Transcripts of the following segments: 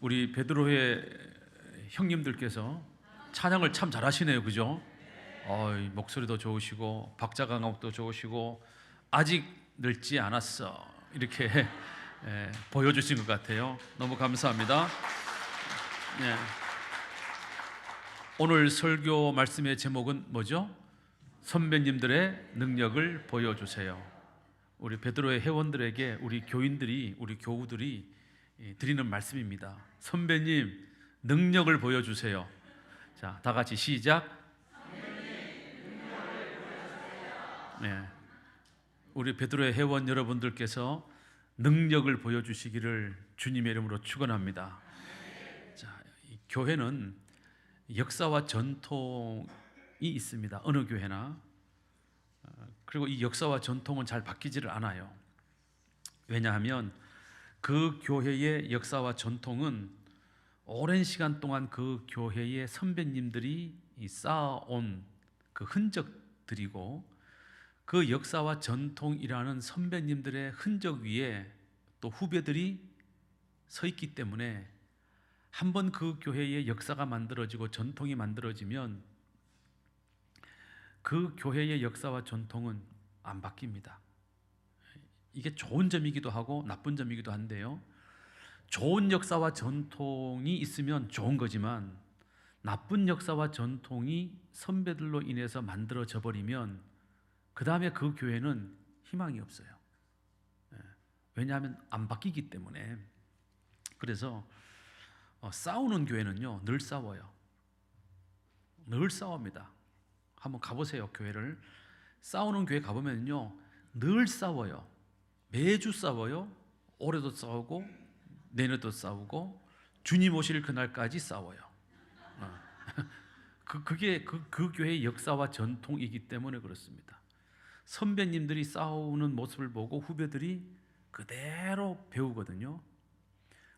우리 베드로의 형님들께서 찬양을 참 잘하시네요, 그죠? 목소리도 좋으시고 박자 감각도 좋으시고 아직 늙지 않았어 이렇게 보여주신 것 같아요. 너무 감사합니다. 네. 오늘 설교 말씀의 제목은 뭐죠? 선배님들의 능력을 보여주세요. 우리 베드로의 회원들에게 우리 교인들이, 우리 교우들이 드리는 말씀입니다. 선배님 능력을 보여주세요. 자, 다 같이 시작. 네. 우리 베드로의 회원 여러분들께서 능력을 보여주시기를 주님의 이름으로 축원합니다. 자, 이 교회는 역사와 전통이 있습니다. 어느 교회나. 그리고 이 역사와 전통은 잘 바뀌지를 않아요. 왜냐하면 그 교회의 역사와 전통은 오랜 시간 동안 그 교회의 선배님들이 쌓아온 그 흔적들이고, 그 역사와 전통이라는 선배님들의 흔적 위에 또 후배들이 서 있기 때문에 한번 그 교회의 역사가 만들어지고 전통이 만들어지면 그 교회의 역사와 전통은 안 바뀝니다. 이게 좋은 점이기도 하고 나쁜 점이기도 한데요, 좋은 역사와 전통이 있으면 좋은 거지만 나쁜 역사와 전통이 선배들로 인해서 만들어져 버리면 그 다음에 그 교회는 희망이 없어요. 왜냐하면 안 바뀌기 때문에. 그래서 싸우는 교회는요 늘 싸워요. 늘 싸웁니다. 한번 가보세요. 교회를 싸우는 교회 가보면요 늘 싸워요. 매주 싸워요. 올해도 싸우고 내년도 싸우고 주님 오실 그날까지 싸워요. 그게 그 교회의 역사와 전통이기 때문에 그렇습니다. 선배님들이 싸우는 모습을 보고 후배들이 그대로 배우거든요.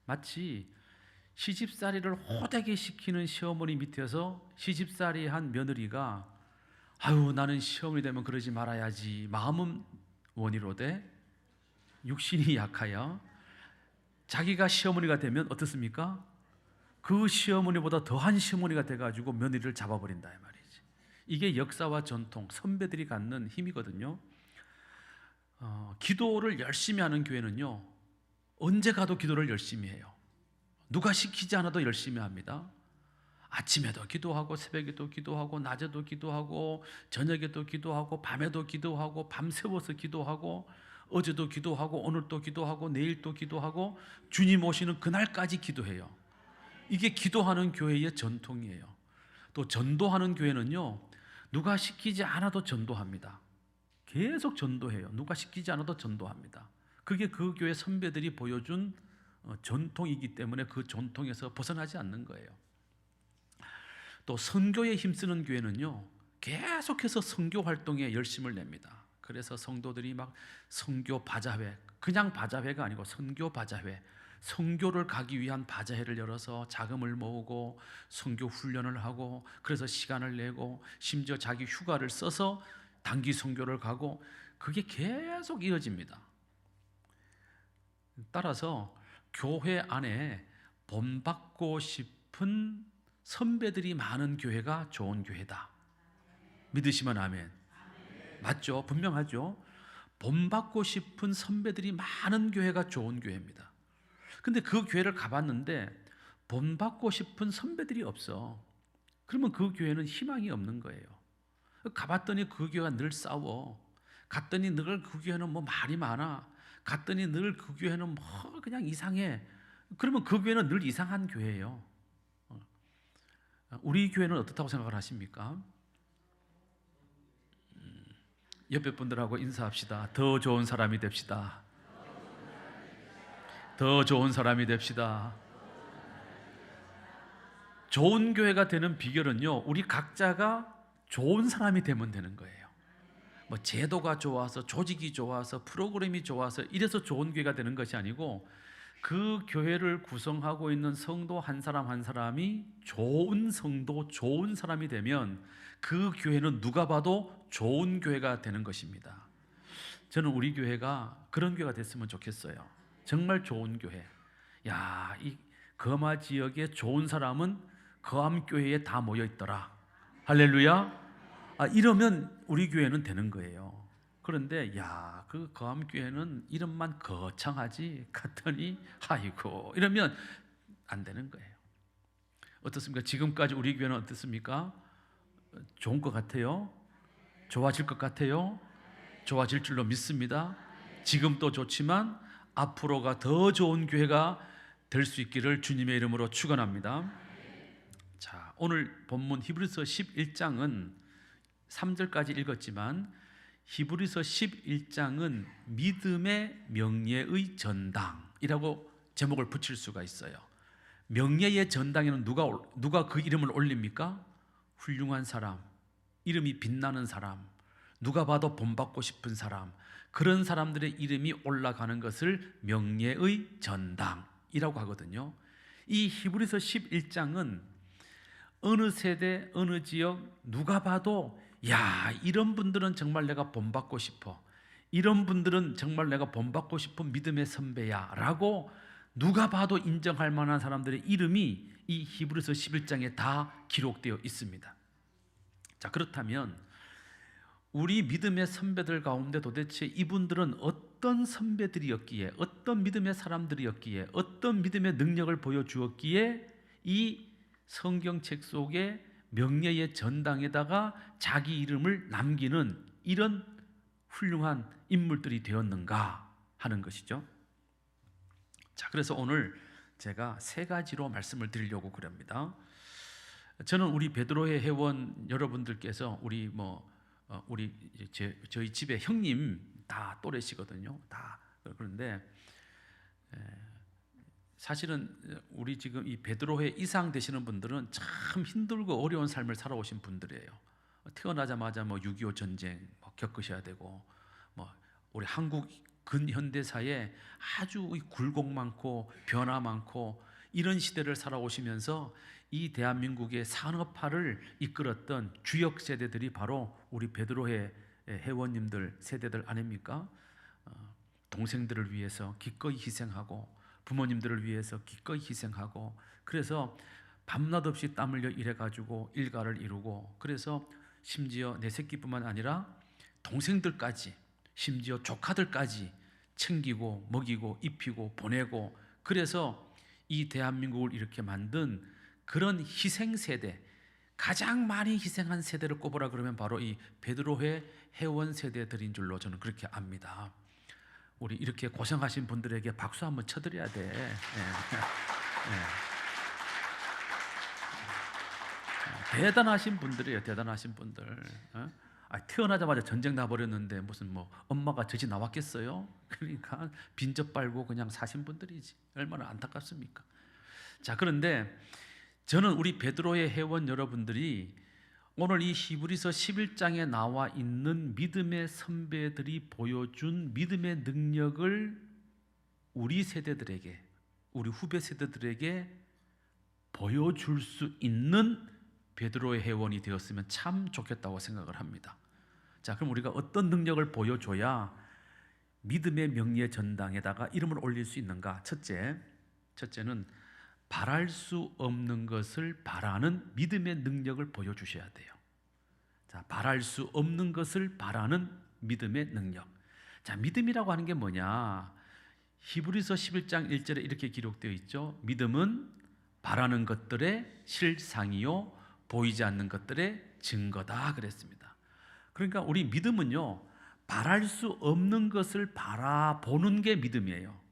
마치 시집살이를 호되게 시키는 시어머니 밑에서 시집살이 한 며느리가 아유 나는 시어머니 되면 그러지 말아야지, 마음은 원이로되 육신이 약하여, 자기가 시어머니가 되면 어떻습니까? 그 시어머니보다 더한 시어머니가 돼가지고 며느리를 잡아버린다 이 말이지. 이게 역사와 전통, 선배들이 갖는 힘이거든요. 기도를 열심히 하는 교회는요 언제 가도 기도를 열심히 해요. 누가 시키지 않아도 열심히 합니다. 아침에도 기도하고 새벽에도 기도하고 낮에도 기도하고 저녁에도 기도하고 밤에도 기도하고 밤새워서 기도하고 어제도 기도하고 오늘도 기도하고 내일도 기도하고 주님 오시는 그날까지 기도해요. 이게 기도하는 교회의 전통이에요. 또 전도하는 교회는요 누가 시키지 않아도 전도합니다. 계속 전도해요. 누가 시키지 않아도 전도합니다. 그게 그 교회 선배들이 보여준 전통이기 때문에 그 전통에서 벗어나지 않는 거예요. 또 선교에 힘쓰는 교회는요 계속해서 선교 활동에 열심을 냅니다. 그래서 성도들이 막 선교 바자회, 그냥 바자회가 아니고 선교 바자회, 선교를 가기 위한 바자회를 열어서 자금을 모으고 선교 훈련을 하고, 그래서 시간을 내고 심지어 자기 휴가를 써서 단기 선교를 가고, 그게 계속 이어집니다. 따라서 교회 안에 본받고 싶은 선배들이 많은 교회가 좋은 교회다. 믿으시면 아멘. 맞죠? 분명하죠? 본받고 싶은 선배들이 많은 교회가 좋은 교회입니다. 근데 그 교회를 가봤는데 본받고 싶은 선배들이 없어. 그러면 그 교회는 희망이 없는 거예요. 가봤더니 그 교회가 늘 싸워. 갔더니 늘 그 교회는 뭐 말이 많아. 갔더니 늘 그 교회는 뭐 그냥 이상해. 그러면 그 교회는 늘 이상한 교회예요. 우리 교회는 어떻다고 생각을 하십니까? 옆에 분들하고 인사합시다. 더 좋은 사람이 됩시다. 더 좋은 사람이 됩시다. 좋은 교회가 되는 비결은요 우리 각자가 좋은 사람이 되면 되는 거예요. 뭐 제도가 좋아서, 조직이 좋아서, 프로그램이 좋아서 이래서 좋은 교회가 되는 것이 아니고, 그 교회를 구성하고 있는 성도 한 사람 한 사람이 좋은 성도, 좋은 사람이 되면 그 교회는 누가 봐도 좋은 교회가 되는 것입니다. 저는 우리 교회가 그런 교회가 됐으면 좋겠어요. 정말 좋은 교회. 야, 거마 지역에 좋은 사람은 거암 교회에 다 모여 있더라. 할렐루야. 이러면 우리 교회는 되는 거예요. 그런데 그 거암 교회는 이름만 거창하지 같더니 아이고 이러면 안 되는 거예요. 어떻습니까? 지금까지 우리 교회는 어떻습니까? 좋은 것 같아요? 좋아질 것 같아요? 좋아질 줄로 믿습니다. 지금도 좋지만 앞으로가 더 좋은 교회가 될 수 있기를 주님의 이름으로 축원합니다. 자, 오늘 본문 히브리서 11장은 3절까지 읽었지만 히브리서 11장은 믿음의 명예의 전당이라고 제목을 붙일 수가 있어요. 명예의 전당에는 누가 그 이름을 올립니까? 훌륭한 사람, 이름이 빛나는 사람, 누가 봐도 본받고 싶은 사람, 그런 사람들의 이름이 올라가는 것을 명예의 전당이라고 하거든요. 이 히브리서 11장은 어느 세대, 어느 지역 누가 봐도 이런 분들은 정말 내가 본받고 싶어, 이런 분들은 정말 내가 본받고 싶은 믿음의 선배야 라고 누가 봐도 인정할 만한 사람들의 이름이 이 히브리서 11장에 다 기록되어 있습니다. 자, 그렇다면 우리 믿음의 선배들 가운데 도대체 이분들은 어떤 선배들이었기에, 어떤 믿음의 사람들이었기에, 어떤 믿음의 능력을 보여주었기에 이 성경책 속에 명예의 전당에다가 자기 이름을 남기는 이런 훌륭한 인물들이 되었는가 하는 것이죠. 자, 그래서 오늘 제가 세 가지로 말씀을 드리려고 그럽니다. 저는 우리 베드로의 회원 여러분들께서 저희 집에 형님 다 또래시거든요. 다. 그런데 사실은 우리 지금 이 베드로회 이상 되시는 분들은 참 힘들고 어려운 삶을 살아오신 분들이에요. 태어나자마자 6.25 전쟁 겪으셔야 되고, 우리 한국 근현대사에 아주 굴곡 많고 변화 많고 이런 시대를 살아오시면서 이 대한민국의 산업화를 이끌었던 주역 세대들이 바로 우리 베드로회 회원님들 세대들 아닙니까? 동생들을 위해서 기꺼이 희생하고 부모님들을 위해서 기꺼이 희생하고, 그래서 밤낮 없이 땀 흘려 일해가지고 일가를 이루고, 그래서 심지어 내 새끼뿐만 아니라 동생들까지, 심지어 조카들까지 챙기고 먹이고 입히고 보내고, 그래서 이 대한민국을 이렇게 만든 그런 희생 세대, 가장 많이 희생한 세대를 꼽으라 그러면 바로 이 베드로회 회원 세대들인 줄로 저는 그렇게 압니다. 우리 이렇게 고생하신 분들에게 박수 한번 쳐드려야 돼. 대단하신 분들이에요. 대단하신 분들. 태어나자마자 전쟁 나버렸는데 무슨 엄마가 젖이 나왔겠어요? 그러니까 빈접 빨고 그냥 사신 분들이지. 얼마나 안타깝습니까? 자, 그런데 저는 우리 베드로의 회원 여러분들이 오늘 이 히브리서 11장에 나와 있는 믿음의 선배들이 보여준 믿음의 능력을 우리 세대들에게, 우리 후배 세대들에게 보여줄 수 있는 베드로의 회원이 되었으면 참 좋겠다고 생각을 합니다. 자, 그럼 우리가 어떤 능력을 보여줘야 믿음의 명예 전당에다가 이름을 올릴 수 있는가? 첫째는 바랄 수 없는 것을 바라는 믿음의 능력을 보여주셔야 돼요. 자, 바랄 수 없는 것을 바라는 믿음의 능력. 자, 믿음이라고 하는 게 뭐냐? 히브리서 11장 1절에 이렇게 기록되어 있죠. 믿음은 바라는 것들의 실상이요 보이지 않는 것들의 증거다 그랬습니다. 그러니까 우리 믿음은요, 바랄 수 없는 것을 바라보는 게 믿음이에요.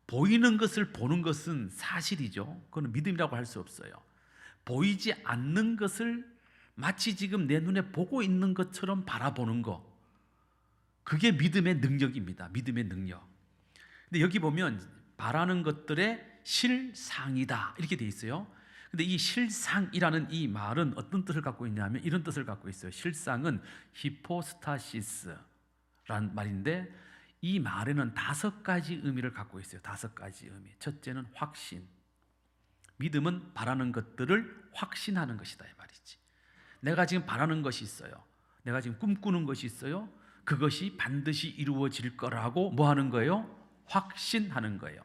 보이는 것을 보는 것은 사실이죠. 그건 믿음이라고 할 수 없어요. 보이지 않는 것을 마치 지금 내 눈에 보고 있는 것처럼 바라보는 거, 그게 믿음의 능력입니다. 믿음의 능력. 근데 여기 보면 바라는 것들의 실상이다 이렇게 돼 있어요. 근데 이 실상이라는 이 말은 어떤 뜻을 갖고 있냐면 이런 뜻을 갖고 있어요. 실상은 히포스타시스라는 말인데 이 말에는 5가지 의미를 갖고 있어요. 5가지 의미. 첫째는 확신. 믿음은 바라는 것들을 확신하는 것이다 이 말이지. 내가 지금 바라는 것이 있어요. 내가 지금 꿈꾸는 것이 있어요. 그것이 반드시 이루어질 거라고 뭐 하는 거예요? 확신하는 거예요.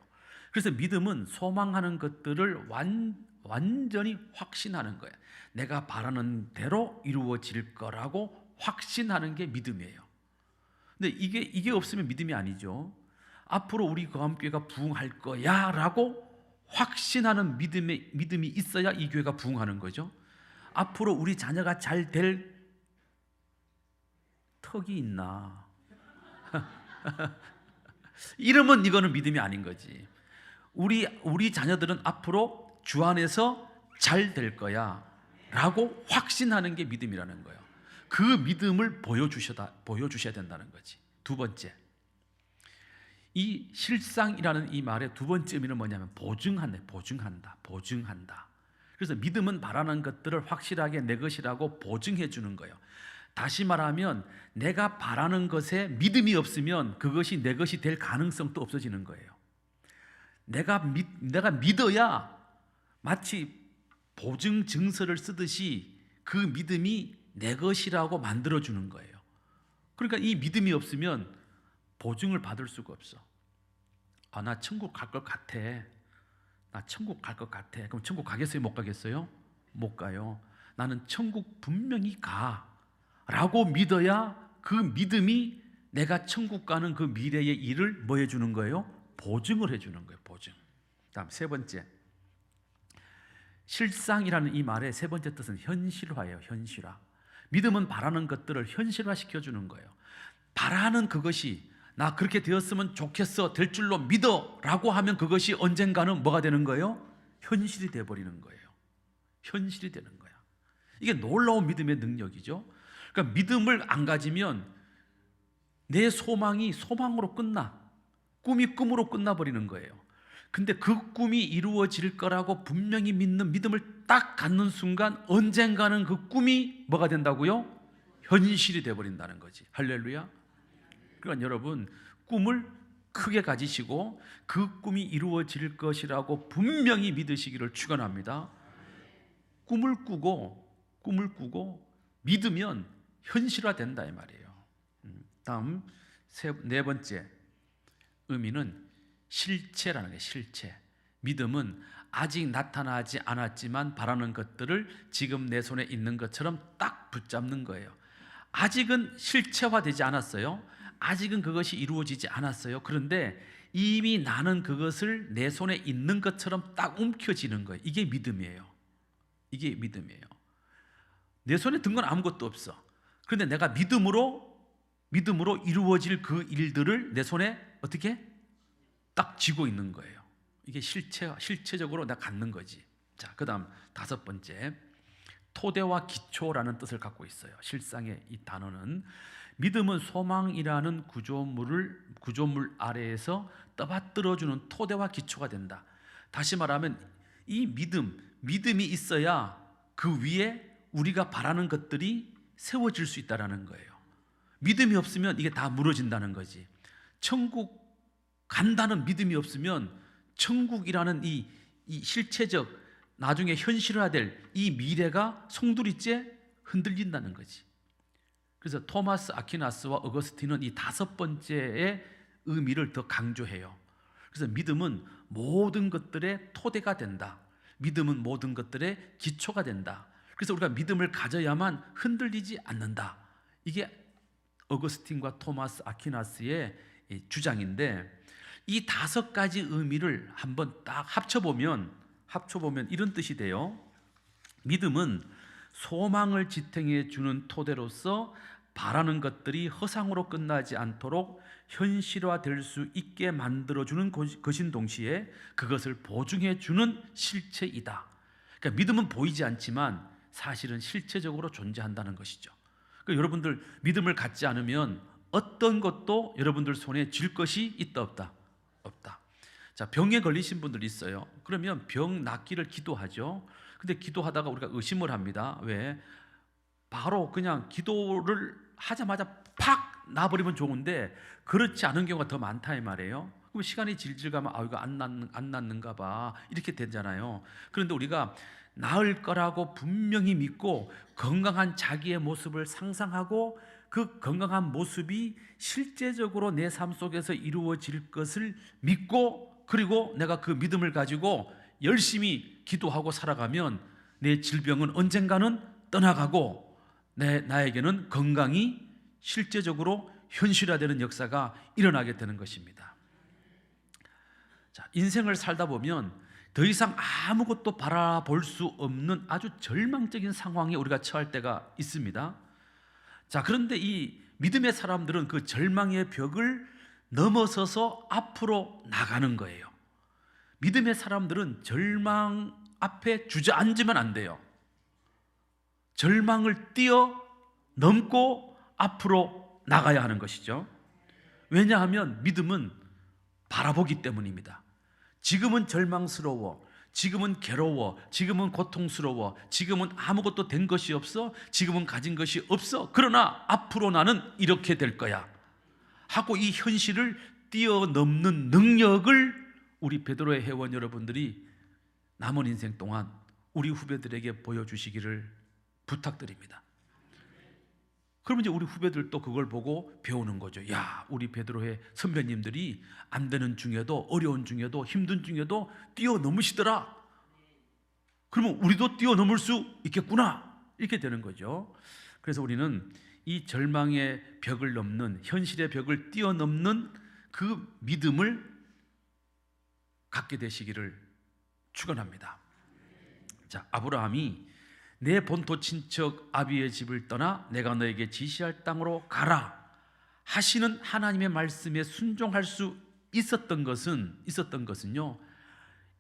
그래서 믿음은 소망하는 것들을 완전히 확신하는 거예요. 내가 바라는 대로 이루어질 거라고 확신하는 게 믿음이에요. 근데 이게 없으면 믿음이 아니죠. 앞으로 우리 거함교회가 부흥할 거야라고 확신하는 믿음이 있어야 이 교회가 부흥하는 거죠. 앞으로 우리 자녀가 잘 될 턱이 있나? 이러면 이거는 믿음이 아닌 거지. 우리 자녀들은 앞으로 주 안에서 잘 될 거야 라고 확신하는 게 믿음이라는 거예요. 그 믿음을 보여주셔야 된다는 거지. 두 번째, 이 실상이라는 이 말의 두 번째 의미는 뭐냐면 보증한다. 그래서 믿음은 바라는 것들을 확실하게 내 것이라고 보증해 주는 거예요. 다시 말하면 내가 바라는 것에 믿음이 없으면 그것이 내 것이 될 가능성도 없어지는 거예요. 내가 믿어야 마치 보증 증서를 쓰듯이 그 믿음이 내 것이라고 만들어주는 거예요. 그러니까 이 믿음이 없으면 보증을 받을 수가 없어. 나 천국 갈 것 같아. 그럼 천국 가겠어요? 못 가겠어요? 못 가요. 나는 천국 분명히 가라고 믿어야 그 믿음이 내가 천국 가는 그 미래의 일을 뭐 해주는 거예요? 보증을 해주는 거예요. 보증. 다음 세 번째, 실상이라는 이 말의 세 번째 뜻은 현실화예요. 현실화. 믿음은 바라는 것들을 현실화시켜주는 거예요. 바라는 그것이 나 그렇게 되었으면 좋겠어, 될 줄로 믿어 라고 하면 그것이 언젠가는 뭐가 되는 거예요? 현실이 되어버리는 거예요. 현실이 되는 거야. 이게 놀라운 믿음의 능력이죠. 그러니까 믿음을 안 가지면 내 소망이 소망으로 끝나, 꿈이 꿈으로 끝나버리는 거예요. 근데 그 꿈이 이루어질 거라고 분명히 믿는 믿음을 딱 갖는 순간 언젠가는 그 꿈이 뭐가 된다고요? 현실이 되어버린다는 거지. 할렐루야. 그러니까 여러분, 꿈을 크게 가지시고 그 꿈이 이루어질 것이라고 분명히 믿으시기를 축원합니다. 꿈을 꾸고 믿으면 현실화된다 이 말이에요. 다음 네 번째 의미는 실체라는 거예요. 실체. 믿음은 아직 나타나지 않았지만 바라는 것들을 지금 내 손에 있는 것처럼 딱 붙잡는 거예요. 아직은 실체화되지 않았어요. 아직은 그것이 이루어지지 않았어요. 그런데 이미 나는 그것을 내 손에 있는 것처럼 딱 움켜쥐는 거예요. 이게 믿음이에요. 이게 믿음이에요. 내 손에 든 건 아무것도 없어. 그런데 내가 믿음으로 이루어질 그 일들을 내 손에 어떻게 딱 쥐고 있는 거예요. 이게 실체적으로 내가 갖는 거지. 자, 그다음 다섯 번째, 토대와 기초라는 뜻을 갖고 있어요. 실상의 이 단어는 믿음은 소망이라는 구조물 아래에서 떠받들어주는 토대와 기초가 된다. 다시 말하면 이 믿음이 있어야 그 위에 우리가 바라는 것들이 세워질 수 있다는 거예요. 믿음이 없으면 이게 다 무너진다는 거지. 천국 간다는 믿음이 없으면 천국이라는 이 실체적 나중에 현실화될 이 미래가 송두리째 흔들린다는 거지. 그래서 토마스 아퀴나스와 어거스틴은 이 다섯 번째의 의미를 더 강조해요. 그래서 믿음은 모든 것들의 토대가 된다. 믿음은 모든 것들의 기초가 된다. 그래서 우리가 믿음을 가져야만 흔들리지 않는다. 이게 어거스틴과 토마스 아퀴나스의 주장인데, 이 다섯 가지 의미를 한번 딱 합쳐보면 이런 뜻이 돼요. 믿음은 소망을 지탱해 주는 토대로서 바라는 것들이 허상으로 끝나지 않도록 현실화될 수 있게 만들어주는 것인 동시에 그것을 보증해 주는 실체이다. 그러니까 믿음은 보이지 않지만 사실은 실체적으로 존재한다는 것이죠. 그러니까 여러분들 믿음을 갖지 않으면 어떤 것도 여러분들 손에 쥘 것이 있다 없다? 없다. 자, 병에 걸리신 분들 있어요. 그러면 병 낫기를 기도하죠. 근데 기도하다가 우리가 의심을 합니다. 왜? 바로 그냥 기도를 하자마자 팍 나버리면 좋은데 그렇지 않은 경우가 더 많다 이 말이에요. 그럼 시간이 질질 가면 이거 안 낫는가 봐 이렇게 되잖아요. 그런데 우리가 나을 거라고 분명히 믿고 건강한 자기의 모습을 상상하고 그 건강한 모습이 실제적으로 내 삶 속에서 이루어질 것을 믿고 그리고 내가 그 믿음을 가지고 열심히 기도하고 살아가면 내 질병은 언젠가는 떠나가고 나에게는 건강이 실제적으로 현실화되는 역사가 일어나게 되는 것입니다. 자, 인생을 살다 보면 더 이상 아무것도 바라볼 수 없는 아주 절망적인 상황에 우리가 처할 때가 있습니다. 자, 그런데 이 믿음의 사람들은 그 절망의 벽을 넘어서서 앞으로 나가는 거예요. 믿음의 사람들은 절망 앞에 주저앉으면 안 돼요. 절망을 뛰어넘고 앞으로 나가야 하는 것이죠. 왜냐하면 믿음은 바라보기 때문입니다. 지금은 절망스러워, 지금은 괴로워, 지금은 고통스러워, 지금은 아무것도 된 것이 없어, 지금은 가진 것이 없어. 그러나 앞으로 나는 이렇게 될 거야 하고 이 현실을 뛰어넘는 능력을 우리 베드로의 회원 여러분들이 남은 인생 동안 우리 후배들에게 보여주시기를 부탁드립니다. 그러면 이제 우리 후배들도 그걸 보고 배우는 거죠. 야, 우리 베드로의 선배님들이 안 되는 중에도, 어려운 중에도, 힘든 중에도 뛰어넘으시더라. 그러면 우리도 뛰어넘을 수 있겠구나, 이렇게 되는 거죠. 그래서 우리는 이 절망의 벽을 넘는, 현실의 벽을 뛰어넘는 그 믿음을 갖게 되시기를 축원합니다. 자, 아브라함이 내 본토 친척 아비의 집을 떠나 내가 너에게 지시할 땅으로 가라 하시는 하나님의 말씀에 순종할 수 있었던 것은요,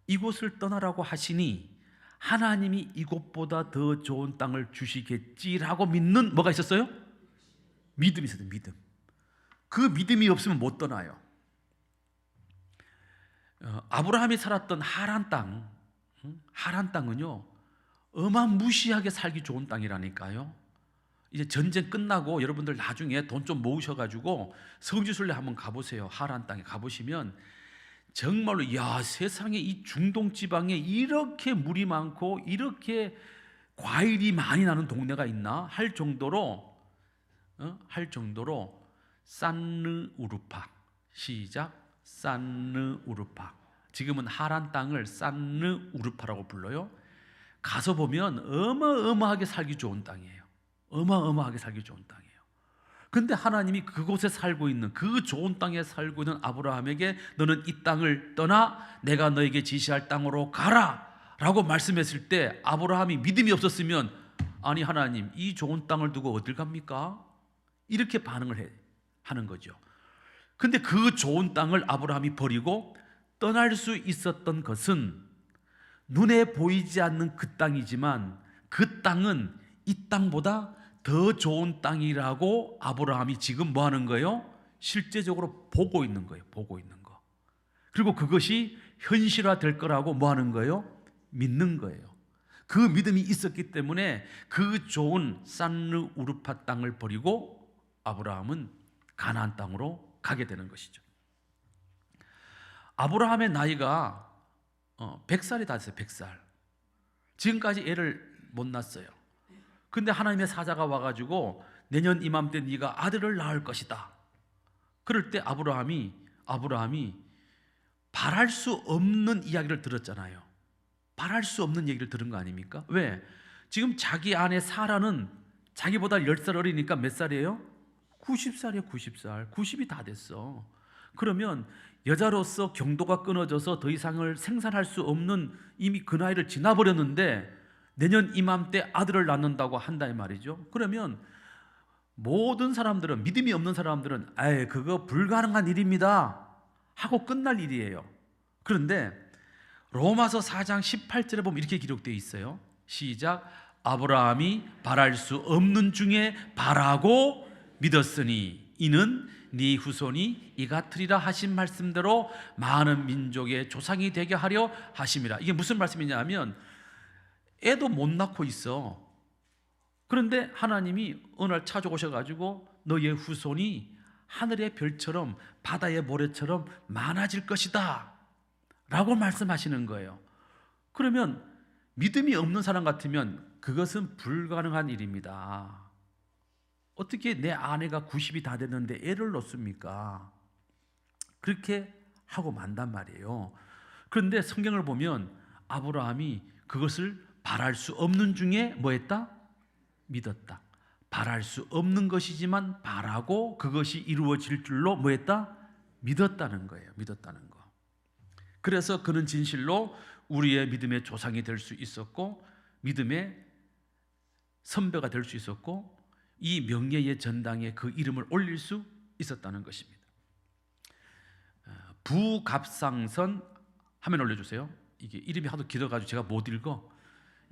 이곳을 떠나라고 하시니 하나님이 이곳보다 더 좋은 땅을 주시겠지라고 믿는 뭐가 있었어요? 믿음이 있었어요. 믿음. 그 믿음이 없으면 못 떠나요. 아브라함이 살았던 하란 땅은요, 어마무시하게 살기 좋은 땅이라니까요. 이제 전쟁 끝나고 여러분들 나중에 돈 좀 모으셔가지고 성지순례 한번 가보세요. 하란 땅에 가보시면 정말로, 야, 세상에 이 중동 지방에 이렇게 물이 많고 이렇게 과일이 많이 나는 동네가 있나 할 정도로 산느우르파, 시작, 산느우르파. 지금은 하란 땅을 산느우르파라고 불러요. 가서 보면 어마어마하게 살기 좋은 땅이에요. 어마어마하게 살기 좋은 땅이에요. 근데 하나님이 그곳에 살고 있는, 그 좋은 땅에 살고 있는 아브라함에게 너는 이 땅을 떠나 내가 너에게 지시할 땅으로 가라 라고 말씀했을 때 아브라함이 믿음이 없었으면, 아니 하나님, 이 좋은 땅을 두고 어딜 갑니까? 이렇게 반응을 하는 거죠. 근데 그 좋은 땅을 아브라함이 버리고 떠날 수 있었던 것은 눈에 보이지 않는 그 땅이지만 그 땅은 이 땅보다 더 좋은 땅이라고 아브라함이 지금 뭐 하는 거예요? 실제적으로 보고 있는 거예요. 보고 있는 거. 그리고 그것이 현실화될 거라고 뭐 하는 거예요? 믿는 거예요. 그 믿음이 있었기 때문에 그 좋은 산느우르파 땅을 버리고 아브라함은 가나안 땅으로 가게 되는 것이죠. 아브라함의 나이가 100살이 다 됐어요. 100살. 지금까지 애를 못 낳았어요. 근데 하나님의 사자가 와가지고 내년 이맘때 네가 아들을 낳을 것이다. 그럴 때 아브라함이 바랄 수 없는 이야기를 들었잖아요. 바랄 수 없는 얘기를 들은 거 아닙니까? 왜? 지금 자기 아내 사라는 자기보다 10살 어리니까 몇 살이에요? 90살이에요. 90살. 90이 다 됐어. 그러면 여자로서 경도가 끊어져서 더 이상을 생산할 수 없는, 이미 그 나이를 지나버렸는데 내년 이맘때 아들을 낳는다고 한다 이 말이죠. 그러면 모든 사람들은, 믿음이 없는 사람들은 에이, 그거 불가능한 일입니다 하고 끝날 일이에요. 그런데 로마서 4장 18절에 보면 이렇게 기록되어 있어요. 시작. 아브라함이 바랄 수 없는 중에 바라고 믿었으니 이는 네 후손이 이 같으리라 하신 말씀대로 많은 민족의 조상이 되게 하려 하심이라. 이게 무슨 말씀이냐면 애도 못 낳고 있어. 그런데 하나님이 어느 날 찾아오셔가지고 너의 후손이 하늘의 별처럼 바다의 모래처럼 많아질 것이다 라고 말씀하시는 거예요. 그러면 믿음이 없는 사람 같으면 그것은 불가능한 일입니다. 어떻게 내 아내가 90이 다 됐는데 애를 낳습니까? 그렇게 하고 만단 말이에요. 그런데 성경을 보면 아브라함이 그것을 바랄 수 없는 중에 뭐 했다? 믿었다. 바랄 수 없는 것이지만 바라고 그것이 이루어질 줄로 뭐 했다? 믿었다는 거예요. 믿었다는 거. 그래서 그는 진실로 우리의 믿음의 조상이 될 수 있었고 믿음의 선배가 될 수 있었고 이 명예의 전당에 그 이름을 올릴 수 있었다는 것입니다. 부갑상선 화면 올려주세요. 이게 이름이 하도 길어가지고 제가 못 읽어.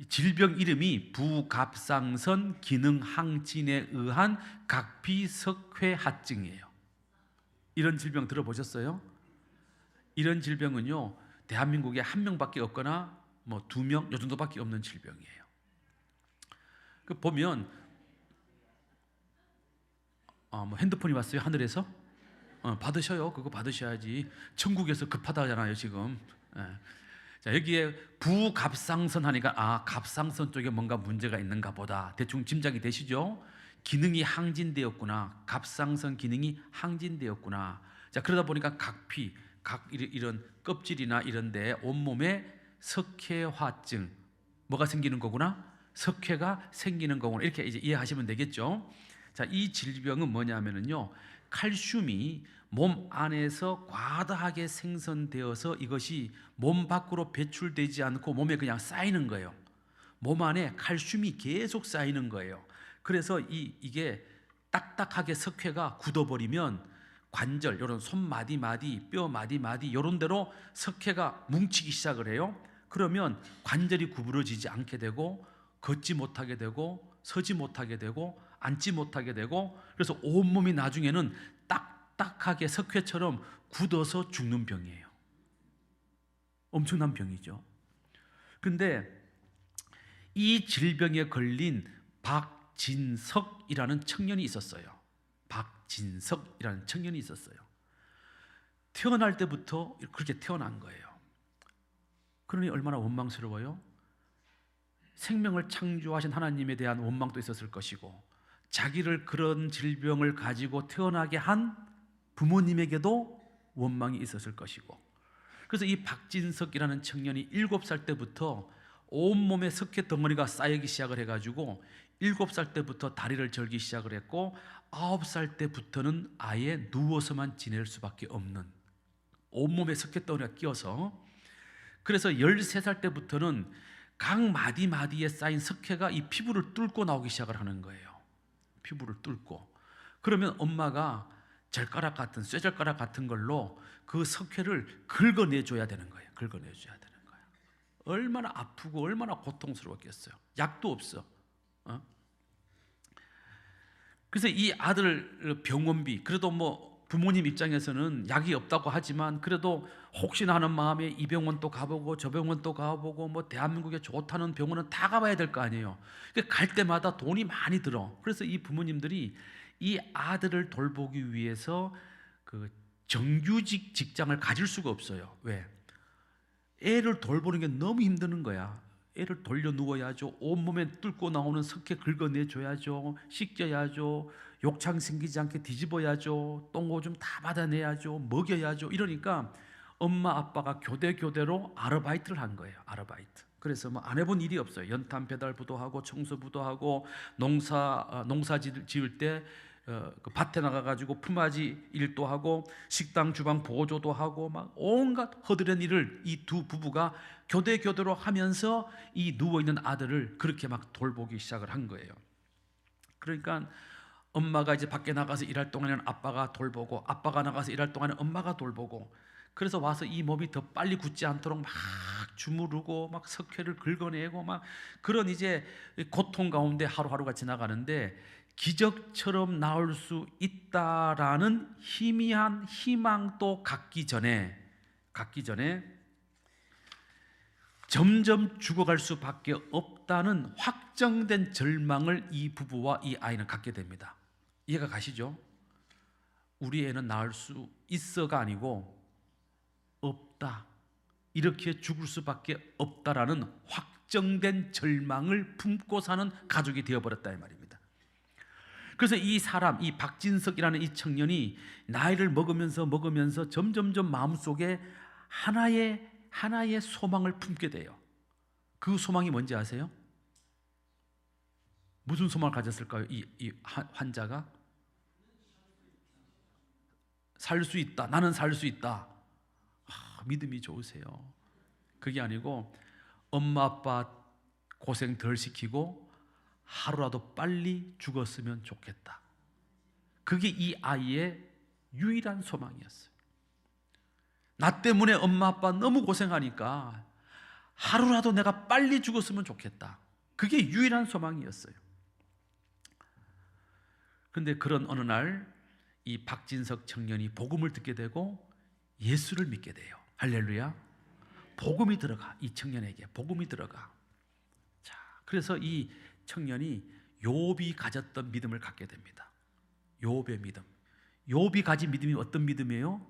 질병 이름이 부갑상선 기능항진에 의한 각비석회하증이에요. 이런 질병 들어보셨어요? 이런 질병은요 대한민국에 한 명밖에 없거나 뭐 2명 요 정도밖에 없는 질병이에요. 그 보면 뭐 핸드폰이 왔어요 하늘에서? 받으셔요. 그거 받으셔야지. 천국에서 급하다잖아요 지금. 예. 자, 여기에 부갑상선 하니까 갑상선 쪽에 뭔가 문제가 있는가 보다 대충 짐작이 되시죠? 기능이 항진되었구나. 갑상선 기능이 항진되었구나. 자, 그러다 보니까 각피, 이런 껍질이나 이런데 온몸에 석회화증 뭐가 생기는 거구나? 석회가 생기는 거구나. 이렇게 이제 이해하시면 되겠죠? 자, 이 질병은 뭐냐면요 칼슘이 몸 안에서 과다하게 생성되어서 이것이 몸 밖으로 배출되지 않고 몸에 그냥 쌓이는 거예요. 몸 안에 칼슘이 계속 쌓이는 거예요. 그래서 이게 딱딱하게 석회가 굳어버리면 관절, 이런 손마디마디, 뼈마디마디 이런 데로 석회가 뭉치기 시작을 해요. 그러면 관절이 구부러지지 않게 되고 걷지 못하게 되고 서지 못하게 되고 앉지 못하게 되고 그래서 온몸이 나중에는 딱딱하게 석회처럼 굳어서 죽는 병이에요. 엄청난 병이죠. 근데 이 질병에 걸린 박진석이라는 청년이 있었어요. 박진석이라는 청년이 있었어요. 태어날 때부터 그렇게 태어난 거예요. 그러니 얼마나 원망스러워요. 생명을 창조하신 하나님에 대한 원망도 있었을 것이고 자기를 그런 질병을 가지고 태어나게 한 부모님에게도 원망이 있었을 것이고 그래서 이 박진석이라는 청년이 7살 때부터 온몸에 석회 덩어리가 쌓이기 시작을 해가지고 7살 때부터 다리를 절기 시작을 했고 9살 때부터는 아예 누워서만 지낼 수밖에 없는 온몸에 석회 덩어리가 끼어서 그래서 13살 때부터는 각 마디마디에 쌓인 석회가 이 피부를 뚫고 나오기 시작을 하는 거예요. 피부를 뚫고 그러면 엄마가 젓가락 같은 쇠젓가락 같은 걸로 그 석회를 긁어내줘야 되는 거예요. 긁어내줘야 되는 거예요. 얼마나 아프고 얼마나 고통스러웠겠어요. 약도 없어. 그래서 이 아들 병원비 그래도 뭐 부모님 입장에서는 약이 없다고 하지만 그래도 혹시나 하는 마음에 이 병원 또 가보고 저 병원 또 가보고 뭐 대한민국에 좋다는 병원은 다 가봐야 될 거 아니에요. 그러니까 갈 때마다 돈이 많이 들어. 그래서 이 부모님들이 이 아들을 돌보기 위해서 그 정규직 직장을 가질 수가 없어요. 왜? 애를 돌보는 게 너무 힘드는 거야. 애를 돌려 누워야죠. 온몸에 뚫고 나오는 석회 긁어내줘야죠. 씻겨야죠. 욕창 생기지 않게 뒤집어야죠. 똥오줌 다 받아내야죠. 먹여야죠. 이러니까 엄마 아빠가 교대로 아르바이트를 한 거예요. 아르바이트. 그래서 뭐 안 해본 일이 없어요. 연탄 배달부도 하고 청소부도 하고 농사 지을 때 그 밭에 나가가지고 품앗이 일도 하고 식당 주방 보조도 하고 막 온갖 허드렛 일을 이 두 부부가 교대로 하면서 이 누워있는 아들을 그렇게 막 돌보기 시작을 한 거예요. 그러니까 엄마가 이제 밖에 나가서 일할 동안에는 아빠가 돌보고 아빠가 나가서 일할 동안에는 엄마가 돌보고 그래서 와서 이 몸이 더 빨리 굳지 않도록 막 주무르고 막 석회를 긁어내고 막 그런 이제 고통 가운데 하루하루가 지나가는데 기적처럼 나올 수 있다라는 희미한 희망도 갖기 전에 점점 죽어갈 수밖에 없다는 확정된 절망을 이 부부와 이 아이는 갖게 됩니다. 이해가 가시죠? 우리 애는 낳을 수 있어가 아니고 없다. 이렇게 죽을 수밖에 없다라는 확정된 절망을 품고 사는 가족이 되어버렸다 이 말입니다. 그래서 이 사람, 이 박진석이라는 이 청년이 나이를 먹으면서 점점점 마음속에 하나의 소망을 품게 돼요. 그 소망이 뭔지 아세요? 무슨 소망을 가졌을까요? 이 환자가 살 수 있다. 나는 살 수 있다. 믿음이 좋으세요. 그게 아니고 엄마 아빠 고생 덜 시키고 하루라도 빨리 죽었으면 좋겠다. 그게 이 아이의 유일한 소망이었어요. 나 때문에 엄마 아빠 너무 고생하니까 하루라도 내가 빨리 죽었으면 좋겠다. 그게 유일한 소망이었어요. 그런데 그런 어느 날 이 박진석 청년이 복음을 듣게 되고 예수를 믿게 돼요. 할렐루야. 복음이 들어가. 이 청년에게 복음이 들어가. 자, 그래서 이 청년이 욥이 가졌던 믿음을 갖게 됩니다. 욥의 믿음. 욥이 가진 믿음이 어떤 믿음이에요?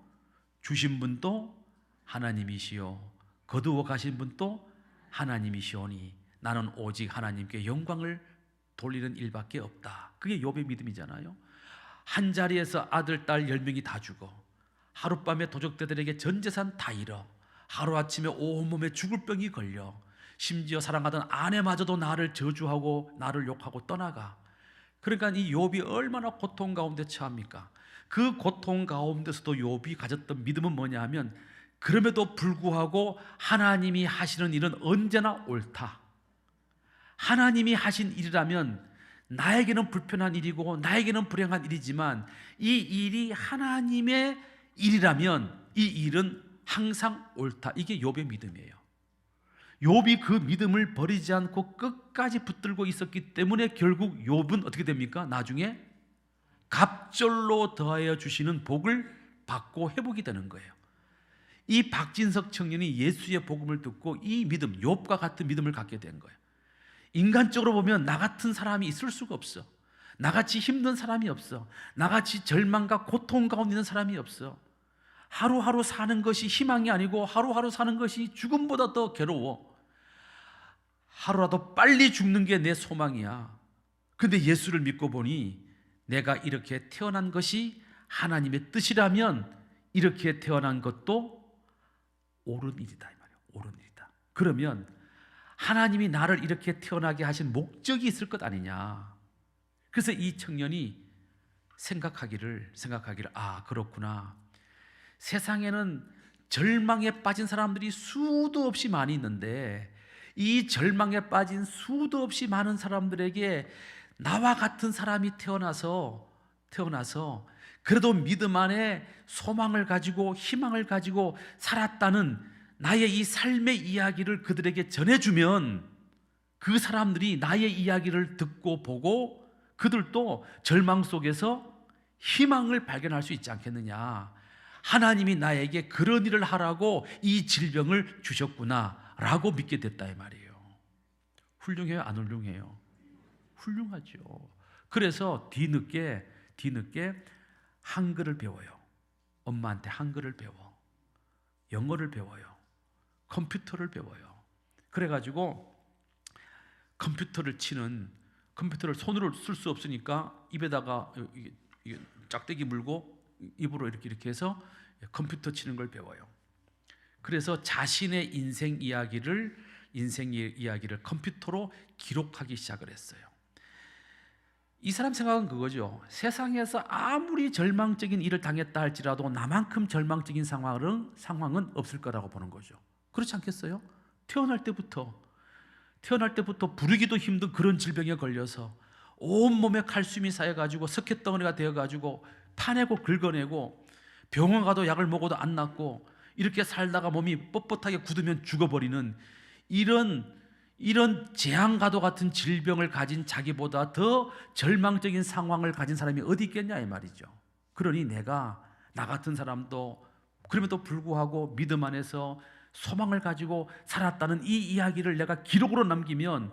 주신 분도 하나님이시요 거두어 가신 분도 하나님이시오니 나는 오직 하나님께 영광을 돌리는 일밖에 없다. 그게 욥의 믿음이잖아요. 한 자리에서 아들, 딸 10명이 다 죽어. 하룻밤에 도적들에게 전 재산 다 잃어. 하루아침에 온몸에 죽을 병이 걸려. 심지어 사랑하던 아내마저도 나를 저주하고 나를 욕하고 떠나가. 그러니까 이 욥이 얼마나 고통 가운데 처합니까? 그 고통 가운데서도 욥이 가졌던 믿음은 뭐냐 하면 그럼에도 불구하고 하나님이 하시는 일은 언제나 옳다. 하나님이 하신 일이라면 나에게는 불편한 일이고 나에게는 불행한 일이지만 이 일이 하나님의 일이라면 이 일은 항상 옳다. 이게 욥의 믿음이에요. 욥이 그 믿음을 버리지 않고 끝까지 붙들고 있었기 때문에 결국 욥은 어떻게 됩니까? 나중에 갑절로 더하여 주시는 복을 받고 회복이 되는 거예요. 이 박진석 청년이 예수의 복음을 듣고 이 믿음, 욥과 같은 믿음을 갖게 된 거예요. 인간적으로 보면 나 같은 사람이 있을 수가 없어. 나같이 힘든 사람이 없어. 나같이 절망과 고통 가운데 있는 사람이 없어. 하루하루 사는 것이 희망이 아니고 하루하루 사는 것이 죽음보다 더 괴로워. 하루라도 빨리 죽는 게 내 소망이야. 근데 예수를 믿고 보니 내가 이렇게 태어난 것이 하나님의 뜻이라면 이렇게 태어난 것도 옳은 일이다 이 말이에요. 옳은 일이다. 그러면 하나님이 나를 이렇게 태어나게 하신 목적이 있을 것 아니냐. 그래서 이 청년이 생각하기를 그렇구나. 세상에는 절망에 빠진 사람들이 수도 없이 많이 있는데 이 절망에 빠진 수도 없이 많은 사람들에게 나와 같은 사람이 태어나서 그래도 믿음 안에 소망을 가지고 희망을 가지고 살았다는 나의 이 삶의 이야기를 그들에게 전해주면 그 사람들이 나의 이야기를 듣고 보고 그들도 절망 속에서 희망을 발견할 수 있지 않겠느냐. 하나님이 나에게 그런 일을 하라고 이 질병을 주셨구나 라고 믿게 됐다 이 말이에요. 훌륭해요? 안 훌륭해요? 훌륭하죠. 그래서 뒤늦게 한글을 배워요. 엄마한테 한글을 배워. 영어를 배워요. 컴퓨터를 배워요. 그래가지고 컴퓨터를 손으로 쓸 수 없으니까 입에다가 이게 짝대기 물고 입으로 이렇게 해서 컴퓨터 치는 걸 배워요. 그래서 자신의 인생 이야기를 컴퓨터로 기록하기 시작을 했어요. 이 사람 생각은 그거죠. 세상에서 아무리 절망적인 일을 당했다 할지라도 나만큼 절망적인 상황은 없을 거라고 보는 거죠. 그렇지 않겠어요? 태어날 때부터 부르기도 힘든 그런 질병에 걸려서 온몸에 칼슘이 쌓여가지고 석회덩어리가 되어가지고 파내고 긁어내고 병원 가도 약을 먹어도 안 낫고 이렇게 살다가 몸이 뻣뻣하게 굳으면 죽어버리는 이런 재앙과도 같은 질병을 가진 자기보다 더 절망적인 상황을 가진 사람이 어디 있겠냐 이 말이죠. 그러니 내가 나 같은 사람도 그럼에도 불구하고 믿음 안에서 소망을 가지고 살았다는 이 이야기를 내가 기록으로 남기면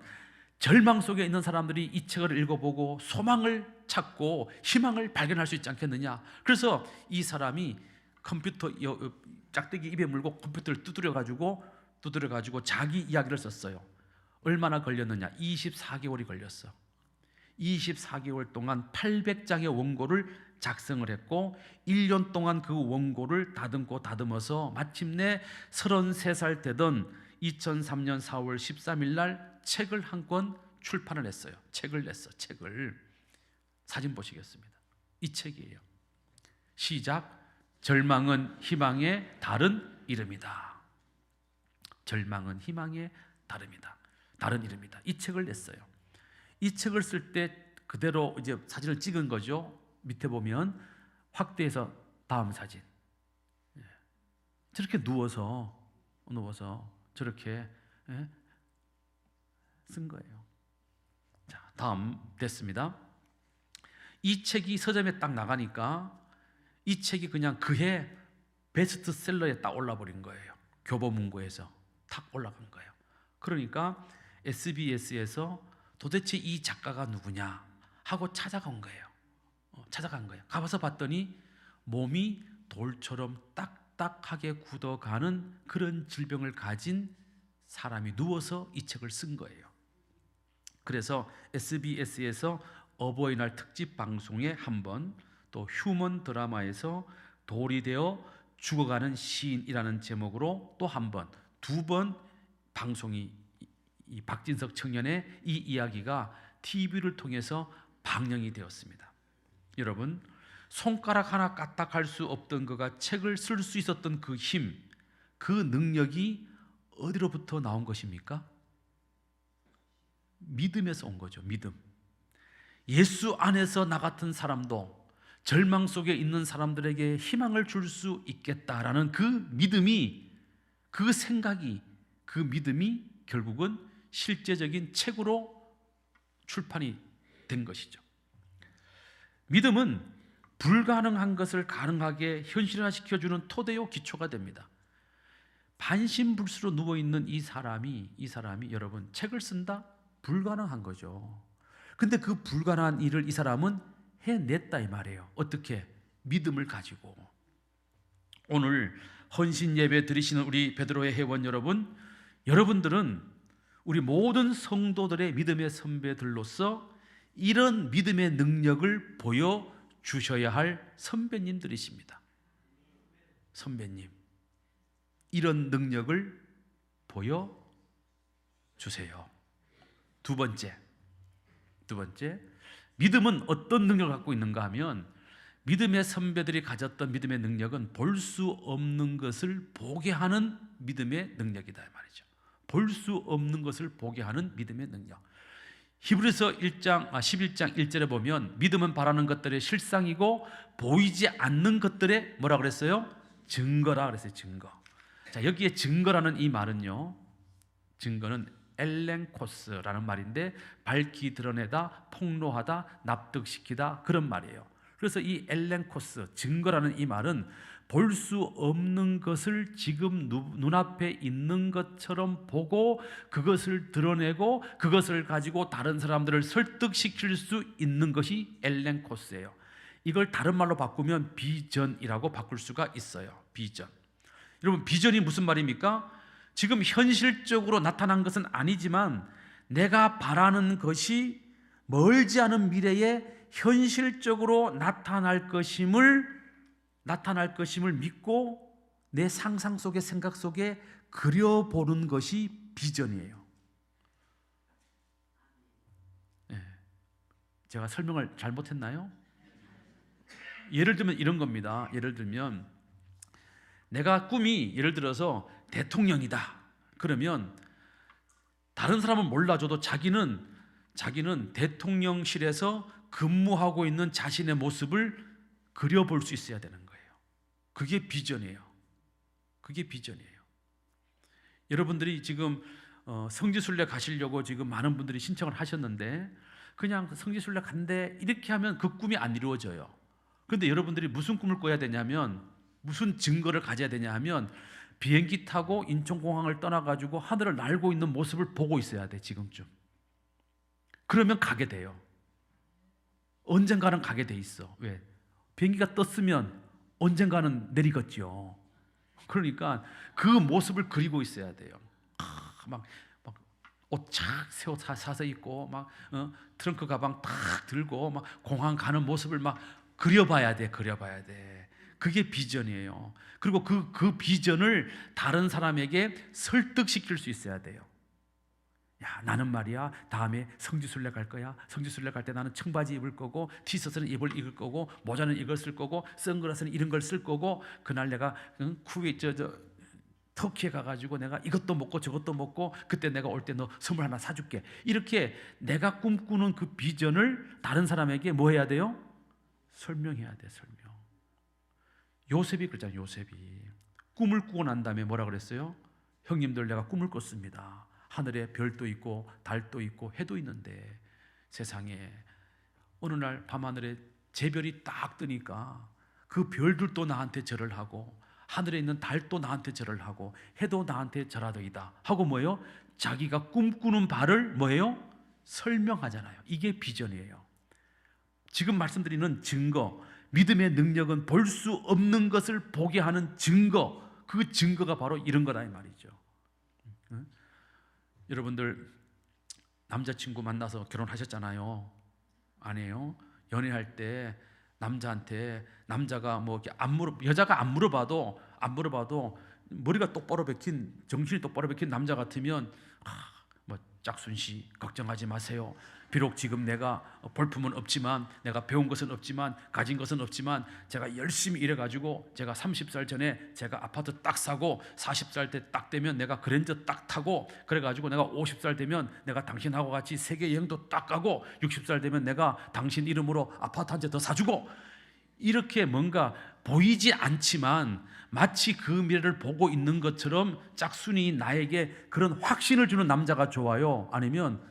절망 속에 있는 사람들이 이 책을 읽어보고 소망을 찾고 희망을 발견할 수 있지 않겠느냐. 그래서 이 사람이 컴퓨터 짝대기 입에 물고 컴퓨터를 두드려가지고 자기 이야기를 썼어요. 얼마나 걸렸느냐? 24개월이 걸렸어. 24개월 동안 800장의 원고를 작성을 했고 1년 동안 그 원고를 다듬어서 마침내 33살 되던 2003년 4월 13일 날 책을 한 권 출판을 했어요. 책을 냈어. 책을. 사진 보시겠습니다. 이 책이에요. 시작. 절망은 희망의 다른 이름이다. 절망은 희망의 다른 이름이다. 이 책을 냈어요. 이 책을 쓸 때 그대로 이제 사진을 찍은 거죠. 밑에 보면 확대해서 다음 사진. 저렇게 누워서 저렇게 쓴 거예요. 자, 다음 됐습니다. 이 책이 서점에 딱 나가니까 이 책이 그냥 그해 베스트셀러에 딱 올라버린 거예요. 교보문고에서 탁 올라간 거예요. 그러니까 SBS에서 도대체 이 작가가 누구냐 하고 찾아간 거예요. 가봐서 봤더니 몸이 돌처럼 딱딱하게 굳어가는 그런 질병을 가진 사람이 누워서 이 책을 쓴 거예요. 그래서 SBS에서 어버이날 특집 방송에 한 번, 또 휴먼 드라마에서 돌이 되어 죽어가는 시인이라는 제목으로 또 한 번, 두 번 방송이 이 박진석 청년의 이 이야기가 TV를 통해서 방영이 되었습니다. 여러분, 손가락 하나 까딱할 수 없던 그가 책을 쓸 수 있었던 그 힘, 그 능력이 어디로부터 나온 것입니까? 믿음에서 온 거죠. 믿음. 예수 안에서 나 같은 사람도 절망 속에 있는 사람들에게 희망을 줄 수 있겠다라는 그 믿음이, 그 생각이, 그 믿음이 결국은 실제적인 책으로 출판이 된 것이죠. 믿음은 불가능한 것을 가능하게 현실화시켜주는 토대요 기초가 됩니다. 반신불수로 누워있는 이 사람이 여러분 책을 쓴다? 불가능한 거죠. 근데 그 불가능한 일을 이 사람은 해냈다 이 말이에요. 어떻게? 믿음을 가지고. 오늘 헌신 예배 드리시는 우리 베드로의 회원 여러분, 여러분들은 우리 모든 성도들의 믿음의 선배들로서 이런 믿음의 능력을 보여주셔야 할 선배님들이십니다. 선배님, 이런 능력을 보여주세요. 두 번째, 믿음은 어떤 능력을 갖고 있는가 하면 믿음의 선배들이 가졌던 믿음의 능력은 볼 수 없는 것을 보게 하는 믿음의 능력이다 이 말이죠. 볼 수 없는 것을 보게 하는 믿음의 능력. 히브리서 11장 1절에 보면 믿음은 바라는 것들의 실상이고 보이지 않는 것들의 뭐라 그랬어요? 증거라 그랬어요. 증거. 자, 여기에 증거라는 이 말은요, 증거는 엘렌코스라는 말인데 밝히 드러내다, 폭로하다, 납득시키다 그런 말이에요. 그래서 이 엘렌코스, 증거라는 이 말은 볼 수 없는 것을 지금 눈앞에 있는 것처럼 보고 그것을 드러내고 그것을 가지고 다른 사람들을 설득시킬 수 있는 것이 엘렌코스예요. 이걸 다른 말로 바꾸면 비전이라고 바꿀 수가 있어요. 비전. 여러분, 비전이 무슨 말입니까? 지금 현실적으로 나타난 것은 아니지만 내가 바라는 것이 멀지 않은 미래에 현실적으로 나타날 것임을 믿고 내 상상 속에, 생각 속에 그려보는 것이 비전이에요. 네. 제가 설명을 잘못했나요? 예를 들면 이런 겁니다. 예를 들면 내가 꿈이 예를 들어서 대통령이다. 그러면 다른 사람은 몰라줘도 자기는 대통령실에서 근무하고 있는 자신의 모습을 그려볼 수 있어야 되는 거예요. 그게 비전이에요. 그게 비전이에요. 여러분들이 지금 성지순례 가시려고 지금 많은 분들이 신청을 하셨는데 그냥 성지순례 간대 이렇게 하면 그 꿈이 안 이루어져요. 그런데 여러분들이 무슨 꿈을 꿔야 되냐면, 무슨 증거를 가져야 되냐 하면 비행기 타고 인천공항을 떠나가지고 하늘을 날고 있는 모습을 보고 있어야 돼. 지금쯤. 그러면 가게 돼요. 언젠가는 가게 돼 있어. 왜? 비행기가 떴으면 언젠가는 내리겠죠. 그러니까 그 모습을 그리고 있어야 돼요. 막 옷 착 새 옷 사서 입고 막 트렁크 가방 탁 들고 막 공항 가는 모습을 막 그려봐야 돼. 그게 비전이에요. 그리고 그 비전을 다른 사람에게 설득시킬 수 있어야 돼요. 야, 나는 말이야 다음에 성지순례 갈 거야. 성지순례 갈 때 나는 청바지 입을 거고 티셔츠는 입을 거고 모자는 이걸 쓸 거고 선글라스는 이런 걸 쓸 거고 그날 내가 터키에 가가지고 내가 이것도 먹고 저것도 먹고 그때 내가 올 때 너 선물 하나 사줄게. 이렇게 내가 꿈꾸는 그 비전을 다른 사람에게 뭐 해야 돼요? 설명해야 돼. 설명. 요셉이 그랬잖아요. 요셉이 꿈을 꾸고 난 다음에 뭐라 그랬어요? 형님들 내가 꿈을 꿨습니다. 하늘에 별도 있고 달도 있고 해도 있는데 세상에 어느 날 밤하늘에 재별이 딱 뜨니까 그 별들도 나한테 절을 하고 하늘에 있는 달도 나한테 절을 하고 해도 나한테 절하더이다 하고 뭐예요? 자기가 꿈꾸는 바를 뭐예요? 설명하잖아요. 이게 비전이에요. 지금 말씀드리는 증거, 믿음의 능력은 볼 수 없는 것을 보게 하는 증거, 그 증거가 바로 이런 거다 이 말이죠. 여러분들 남자친구 만나서 결혼하셨잖아요. 아니에요? 연애할 때 남자한테 남자가 뭐 이렇게 여자가 안 물어봐도 머리가 똑바로 박힌 정신이 똑바로 박힌 남자 같으면 뭐 짝순 씨 걱정하지 마세요. 비록 지금 내가 볼품은 없지만 내가 배운 것은 없지만 가진 것은 없지만 제가 열심히 일해가지고 제가 30살 전에 제가 아파트 딱 사고 40살 때 딱 되면 내가 그랜저 딱 타고 그래가지고 내가 50살 되면 내가 당신하고 같이 세계 여행도 딱 가고 60살 되면 내가 당신 이름으로 아파트 한 채 더 사주고 이렇게 뭔가 보이지 않지만 마치 그 미래를 보고 있는 것처럼 짝순이 나에게 그런 확신을 주는 남자가 좋아요? 아니면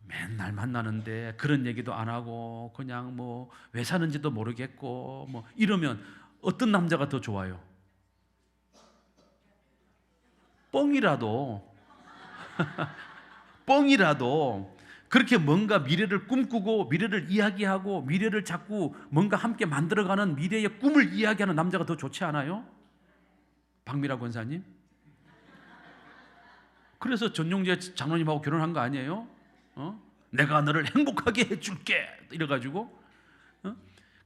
맨날 만나는데 그런 얘기도 안 하고 그냥 뭐 왜 사는지도 모르겠고 뭐 이러면 어떤 남자가 더 좋아요? 뻥이라도 그렇게 뭔가 미래를 꿈꾸고 미래를 이야기하고 미래를 자꾸 뭔가 함께 만들어가는 미래의 꿈을 이야기하는 남자가 더 좋지 않아요? 박미라 권사님? 그래서 전용재 장로님하고 결혼한 거 아니에요? 내가 너를 행복하게 해줄게 이래가지고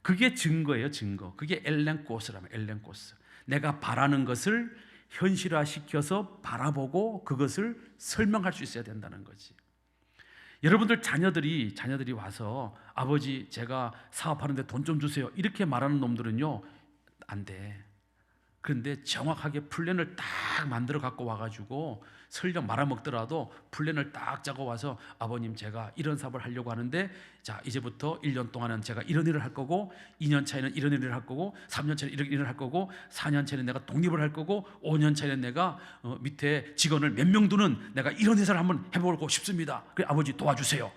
그게 증거예요. 증거. 그게 엘렌코스라면 엘렌코스. 내가 바라는 것을 현실화시켜서 바라보고 그것을 설명할 수 있어야 된다는 거지. 여러분들 자녀들이 와서 아버지 제가 사업하는데 돈 좀 주세요 이렇게 말하는 놈들은요 안 돼. 그런데 정확하게 플랜을 딱 만들어 갖고 와가지고 설령 말아먹더라도 플랜을 딱 짜고 와서 아버님 제가 이런 사업을 하려고 하는데 자 이제부터 1년 동안은 제가 이런 일을 할 거고 2년 차에는 이런 일을 할 거고 3년 차에는 이런 일을 할 거고 4년 차에는 내가 독립을 할 거고 5년 차에는 내가 밑에 직원을 몇 명 두는 내가 이런 회사를 한번 해보고 싶습니다. 그래 아버지 도와주세요.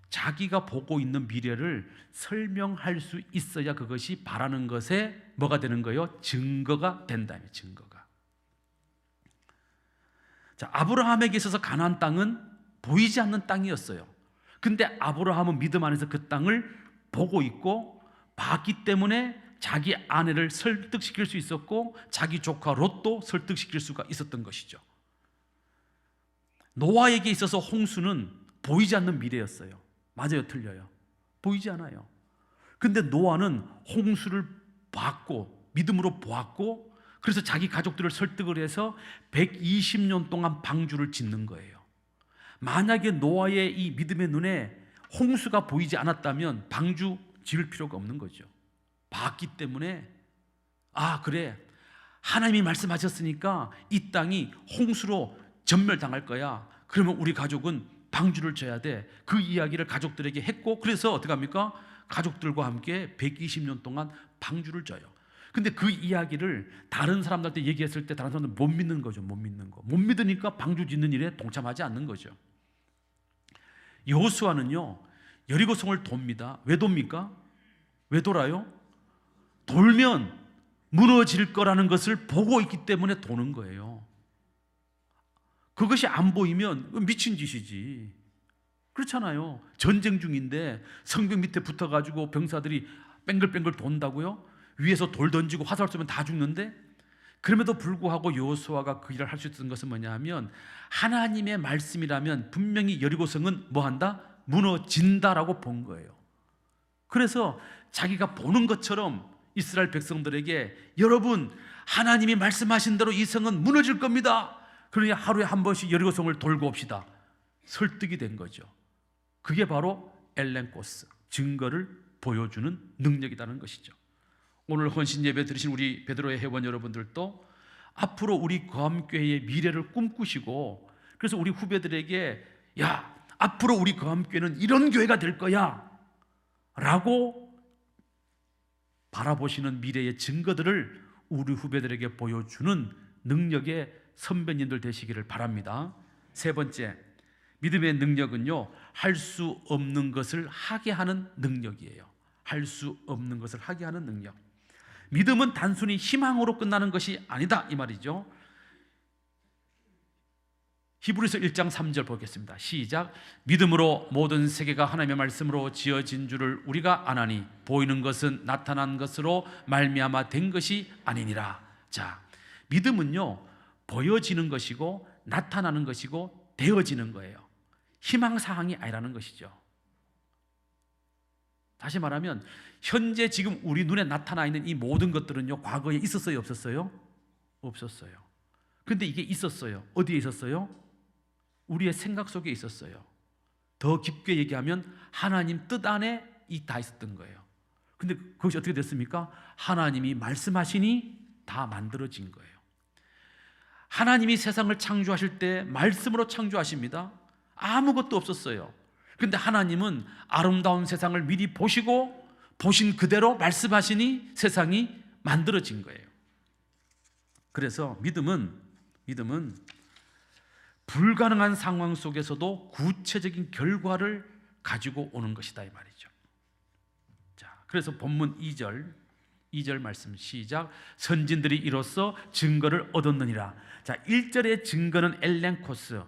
자기가 보고 있는 미래를 설명할 수 있어야 그것이 바라는 것에 뭐가 되는 거예요? 증거가 된다며. 증거가. 자, 아브라함에게 있어서 가나안 땅은 보이지 않는 땅이었어요. 근데 아브라함은 믿음 안에서 그 땅을 보고 있고 봤기 때문에 자기 아내를 설득시킬 수 있었고 자기 조카 롯도 설득시킬 수가 있었던 것이죠. 노아에게 있어서 홍수는 보이지 않는 미래였어요. 맞아요, 틀려요? 보이지 않아요. 근데 노아는 홍수를 봤고 믿음으로 보았고 그래서 자기 가족들을 설득을 해서 120년 동안 방주를 짓는 거예요. 만약에 노아의 이 믿음의 눈에 홍수가 보이지 않았다면 방주 지을 필요가 없는 거죠. 봤기 때문에 아 그래 하나님이 말씀하셨으니까 이 땅이 홍수로 전멸당할 거야. 그러면 우리 가족은 방주를 져야 돼. 그 이야기를 가족들에게 했고 그래서 어떻게 합니까? 가족들과 함께 120년 동안 방주를 져요. 근데 그 이야기를 다른 사람들한테 얘기했을 때 다른 사람들은 못 믿는 거죠. 못 믿는 거. 못 믿으니까 방주 짓는 일에 동참하지 않는 거죠. 여호수아는요 여리고성을 돕니다. 왜 돕니까? 왜 돌아요? 돌면 무너질 거라는 것을 보고 있기 때문에 도는 거예요. 그것이 안 보이면 미친 짓이지. 그렇잖아요. 전쟁 중인데 성벽 밑에 붙어가지고 병사들이 뱅글뱅글 돈다고요? 위에서 돌 던지고 화살 쏘면 다 죽는데 그럼에도 불구하고 여호수아가 그 일을 할 수 있었던 것은 뭐냐 하면 하나님의 말씀이라면 분명히 여리고성은 뭐한다? 무너진다라고 본 거예요. 그래서 자기가 보는 것처럼 이스라엘 백성들에게 여러분 하나님이 말씀하신 대로 이 성은 무너질 겁니다. 그러니 하루에 한 번씩 여리고성을 돌고 옵시다. 설득이 된 거죠. 그게 바로 엘렌코스, 증거를 보여주는 능력이라는 것이죠. 오늘 헌신 예배 드리신 우리 베드로의 회원 여러분들도 앞으로 우리 거함교회의 미래를 꿈꾸시고, 그래서 우리 후배들에게 야, 앞으로 우리 거함교회는 이런 교회가 될 거야 라고 바라보시는 미래의 증거들을 우리 후배들에게 보여주는 능력의 선배님들 되시기를 바랍니다. 세 번째, 믿음의 능력은요, 할 수 없는 것을 하게 하는 능력이에요. 할 수 없는 것을 하게 하는 능력. 믿음은 단순히 희망으로 끝나는 것이 아니다 이 말이죠. 히브리서 1장 3절 보겠습니다. 시작. 믿음으로 모든 세계가 하나님의 말씀으로 지어진 줄을 우리가 아나니 보이는 것은 나타난 것으로 말미암아 된 것이 아니니라. 자, 믿음은요, 보여지는 것이고 나타나는 것이고 되어지는 거예요. 희망사항이 아니라는 것이죠. 다시 말하면 현재 지금 우리 눈에 나타나 있는 이 모든 것들은요, 과거에 있었어요, 없었어요? 없었어요. 근데 이게 있었어요. 어디에 있었어요? 우리의 생각 속에 있었어요. 더 깊게 얘기하면 하나님 뜻 안에 다 있었던 거예요. 근데 그것이 어떻게 됐습니까? 하나님이 말씀하시니 다 만들어진 거예요. 하나님이 세상을 창조하실 때 말씀으로 창조하십니다. 아무것도 없었어요. 그런데 하나님은 아름다운 세상을 미리 보시고 보신 그대로 말씀하시니 세상이 만들어진 거예요. 그래서 믿음은 불가능한 상황 속에서도 구체적인 결과를 가지고 오는 것이다 이 말이죠. 자, 그래서 본문 2절 말씀 시작. 선진들이 이로써 증거를 얻었느니라. 자, 1절의 증거는 엘렌코스,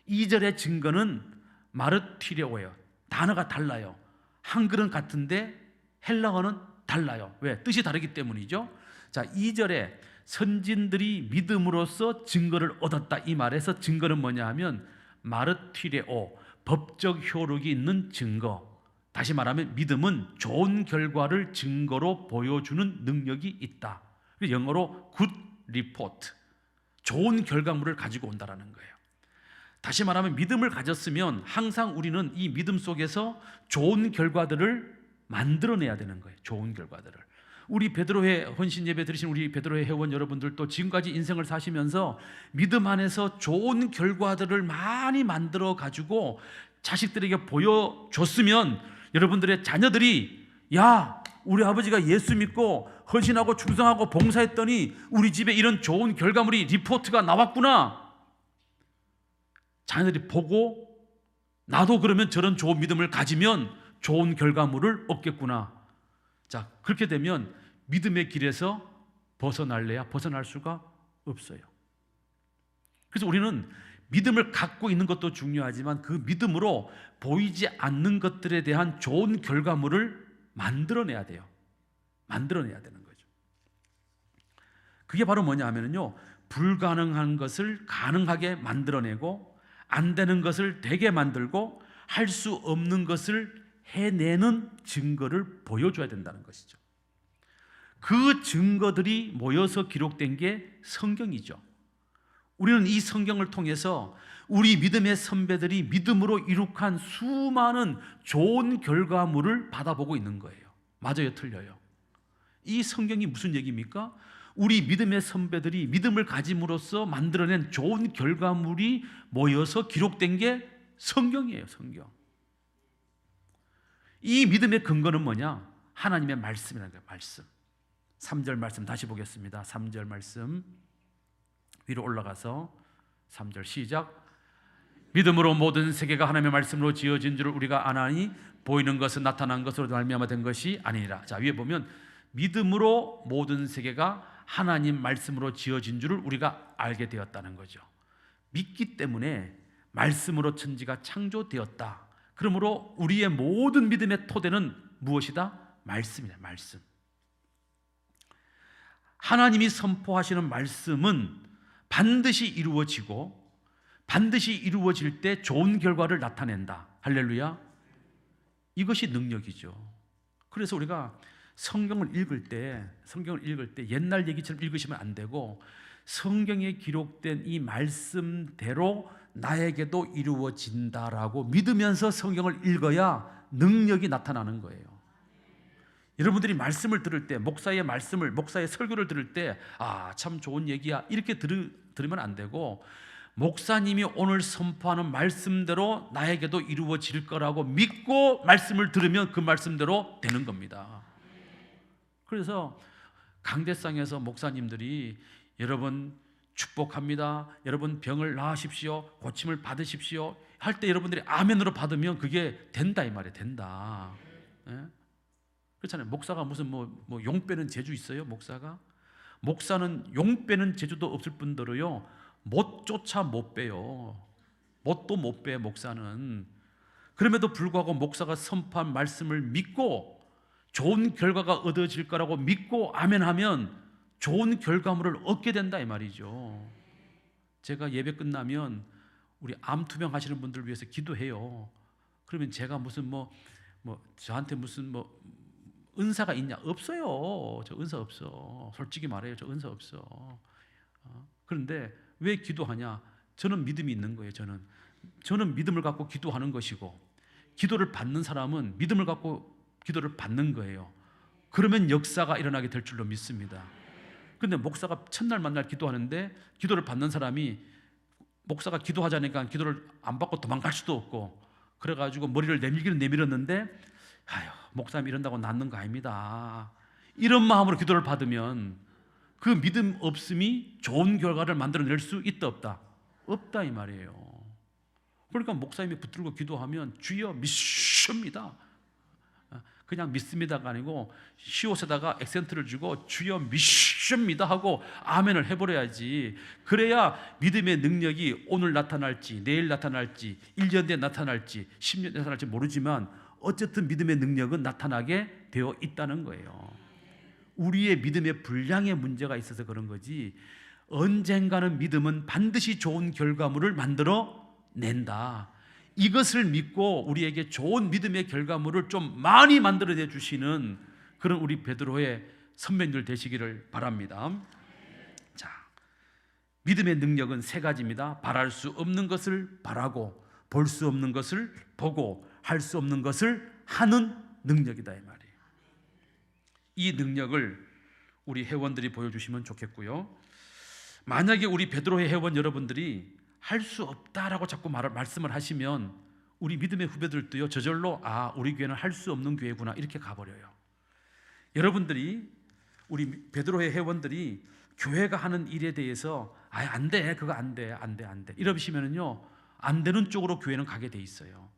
2절의 증거는 마르티레오예요. 단어가 달라요. 한글은 같은데 헬라어는 달라요. 왜? 뜻이 다르기 때문이죠. 자, 2절에 선진들이 믿음으로써 증거를 얻었다 이 말에서 증거는 뭐냐 하면 마르티레오, 법적 효력이 있는 증거. 다시 말하면 믿음은 좋은 결과를 증거로 보여주는 능력이 있다. 영어로 good report, 좋은 결과물을 가지고 온다라는 거예요. 다시 말하면 믿음을 가졌으면 항상 우리는 이 믿음 속에서 좋은 결과들을 만들어내야 되는 거예요. 좋은 결과들을. 우리 베드로회 헌신 예배 드리신 우리 베드로회 회원 여러분들도 지금까지 인생을 사시면서 믿음 안에서 좋은 결과들을 많이 만들어 가지고 자식들에게 보여줬으면 여러분들의 자녀들이 야, 우리 아버지가 예수 믿고 헌신하고 충성하고 봉사했더니 우리 집에 이런 좋은 결과물이 리포트가 나왔구나. 자녀들이 보고 나도 그러면 저런 좋은 믿음을 가지면 좋은 결과물을 얻겠구나. 자, 그렇게 되면 믿음의 길에서 벗어날래야 벗어날 수가 없어요. 그래서 우리는 믿음을 갖고 있는 것도 중요하지만 그 믿음으로 보이지 않는 것들에 대한 좋은 결과물을 만들어내야 돼요. 만들어내야 되는 거죠. 그게 바로 뭐냐 하면요, 불가능한 것을 가능하게 만들어내고 안 되는 것을 되게 만들고 할 수 없는 것을 해내는 증거를 보여줘야 된다는 것이죠. 그 증거들이 모여서 기록된 게 성경이죠. 우리는 이 성경을 통해서 우리 믿음의 선배들이 믿음으로 이룩한 수많은 좋은 결과물을 받아보고 있는 거예요. 맞아요, 틀려요? 이 성경이 무슨 얘기입니까? 우리 믿음의 선배들이 믿음을 가짐으로써 만들어낸 좋은 결과물이 모여서 기록된 게 성경이에요, 성경. 이 믿음의 근거는 뭐냐? 하나님의 말씀이라는 거예요, 말씀. 3절 말씀 다시 보겠습니다. 3절 말씀 위로 올라가서 3절 시작. 믿음으로 모든 세계가 하나님의 말씀으로 지어진 줄을 우리가 아나니 보이는 것은 나타난 것으로 말미암아 된 것이 아니니라. 자, 위에 보면 믿음으로 모든 세계가 하나님 말씀으로 지어진 줄을 우리가 알게 되었다는 거죠. 믿기 때문에 말씀으로 천지가 창조되었다. 그러므로 우리의 모든 믿음의 토대는 무엇이다? 말씀이다, 말씀. 하나님이 선포하시는 말씀은 반드시 이루어지고 반드시 이루어질 때 좋은 결과를 나타낸다. 할렐루야. 이것이 능력이죠. 그래서 우리가 성경을 읽을 때 옛날 얘기처럼 읽으시면 안 되고 성경에 기록된 이 말씀대로 나에게도 이루어진다라고 믿으면서 성경을 읽어야 능력이 나타나는 거예요. 여러분들이 말씀을 들을 때, 목사의 설교를 들을 때, 아, 참 좋은 얘기야, 이렇게 들으면 안 되고, 목사님이 오늘 선포하는 말씀대로 나에게도 이루어질 거라고 믿고 말씀을 들으면 그 말씀대로 되는 겁니다. 그래서 강대상에서 목사님들이 여러분 축복합니다, 여러분 병을 나으십시오, 고침을 받으십시오 할 때 여러분들이 아멘으로 받으면 그게 된다 이 말이에요. 된다. 예? 그렇잖아요. 목사가 무슨 용 빼는 재주 있어요? 목사는 용 빼는 재주도 없을 뿐더러요, 못조차 못 빼요. 못도 못 빼, 목사는. 그럼에도 불구하고 목사가 선포한 말씀을 믿고 좋은 결과가 얻어질 거라고 믿고 아멘하면 좋은 결과물을 얻게 된다 이 말이죠. 제가 예배 끝나면 우리 암 투병 하시는 분들 위해서 기도해요. 그러면 제가 무슨 저한테 무슨 은사가 있냐? 없어요. 저 은사 없어. 솔직히 말해요. 저 은사 없어. 그런데 왜 기도하냐? 저는 믿음이 있는 거예요. 저는 믿음을 갖고 기도하는 것이고, 기도를 받는 사람은 믿음을 갖고 기도를 받는 거예요. 그러면 역사가 일어나게 될 줄로 믿습니다. 근데 목사가 첫날 만날 기도하는데 기도를 받는 사람이 목사가 기도하자니까 기도를 안 받고 도망갈 수도 없고, 그래가지고 머리를 내밀기는 내밀었는데, 아유, 목사님 이런다고 낫는 거 아닙니다, 이런 마음으로 기도를 받으면 그 믿음 없음이 좋은 결과를 만들어낼 수 있다 없다? 없다 이 말이에요. 그러니까 목사님이 붙들고 기도하면 주여 믿습니다, 그냥 믿습니다가 아니고 시옷에다가 액센트를 주고 주여 믿습니다 하고 아멘을 해버려야지. 그래야 믿음의 능력이 오늘 나타날지 내일 나타날지 1년 뒤에 나타날지 10년 뒤에 나타날지 모르지만 어쨌든 믿음의 능력은 나타나게 되어 있다는 거예요. 우리의 믿음의 분량의 문제가 있어서 그런 거지, 언젠가는 믿음은 반드시 좋은 결과물을 만들어 낸다. 이것을 믿고 우리에게 좋은 믿음의 결과물을 좀 많이 만들어내 주시는 그런 우리 베드로의 선배님들 되시기를 바랍니다. 자, 믿음의 능력은 세 가지입니다. 바랄 수 없는 것을 바라고, 볼 수 없는 것을 보고, 할 수 없는 것을 하는 능력이다 이 말이에요. 이 능력을 우리 회원들이 보여주시면 좋겠고요. 만약에 우리 베드로의 회원 여러분들이 할 수 없다라고 자꾸 말씀을 하시면 우리 믿음의 후배들도요, 저절로 우리 교회는 할 수 없는 교회구나 이렇게 가버려요. 여러분들이, 우리 베드로의 회원들이 교회가 하는 일에 대해서 안 돼, 그거 안 돼 이러시면은요, 안 되는 쪽으로 교회는 가게 돼 있어요.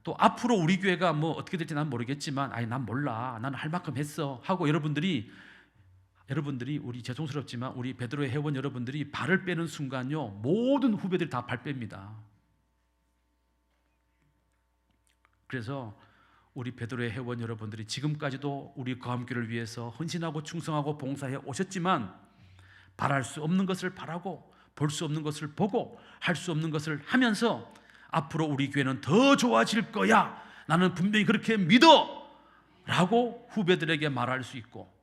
또 앞으로 우리 교회가 어떻게 될지 난 모르겠지만 난 몰라, 나는 할 만큼 했어 하고 여러분들이 우리 죄송스럽지만 우리 베드로의 회원 여러분들이 발을 빼는 순간요, 모든 후배들이 다 발 뺍니다. 그래서 우리 베드로의 회원 여러분들이 지금까지도 우리 거함교를 위해서 헌신하고 충성하고 봉사해 오셨지만 바랄 수 없는 것을 바라고, 볼 수 없는 것을 보고, 할 수 없는 것을 하면서 앞으로 우리 교회는 더 좋아질 거야, 나는 분명히 그렇게 믿어 라고 후배들에게 말할 수 있고,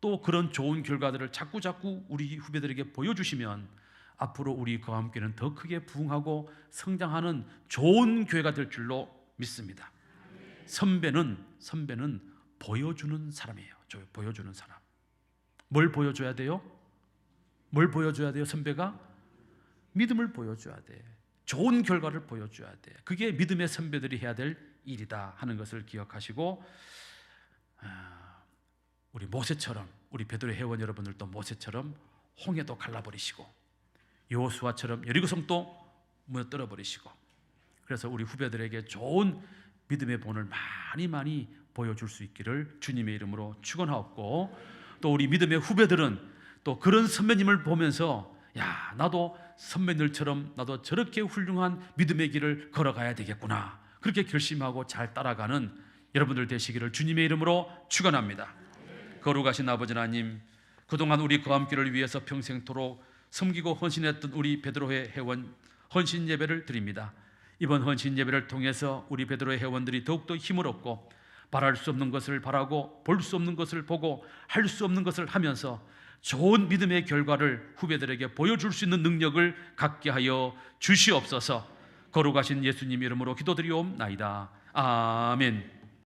또 그런 좋은 결과들을 자꾸 우리 후배들에게 보여주시면 앞으로 우리 거함교회는 더 크게 부흥하고 성장하는 좋은 교회가 될 줄로 믿습니다. 선배는 보여주는 사람이에요. 보여주는 사람. 뭘 보여줘야 돼요? 선배가? 믿음을 보여줘야 돼. 좋은 결과를 보여줘야 돼. 그게 믿음의 선배들이 해야 될 일이다 하는 것을 기억하시고, 우리 모세처럼, 우리 베드로의 회원 여러분들도 모세처럼 홍해도 갈라버리시고 여호수아처럼 여리고성도 무너뜨려 버리시고, 그래서 우리 후배들에게 좋은 믿음의 본을 많이 보여줄 수 있기를 주님의 이름으로 축원하옵고, 또 우리 믿음의 후배들은 또 그런 선배님을 보면서 나도 선배님들처럼 나도 저렇게 훌륭한 믿음의 길을 걸어가야 되겠구나, 그렇게 결심하고 잘 따라가는 여러분들 되시기를 주님의 이름으로 축원합니다. 거룩하신 아버지 하나님, 그동안 우리 거함길을 위해서 평생토록 섬기고 헌신했던 우리 베드로회 회원 헌신 예배를 드립니다. 이번 헌신 예배를 통해서 우리 베드로회 회원들이 더욱더 힘을 얻고 바랄 수 없는 것을 바라고 볼 수 없는 것을 보고 할 수 없는 것을 하면서 좋은 믿음의 결과를 후배들에게 보여줄 수 있는 능력을 갖게 하여 주시옵소서. 거룩하신 예수님 이름으로 기도드리옵나이다. 아멘.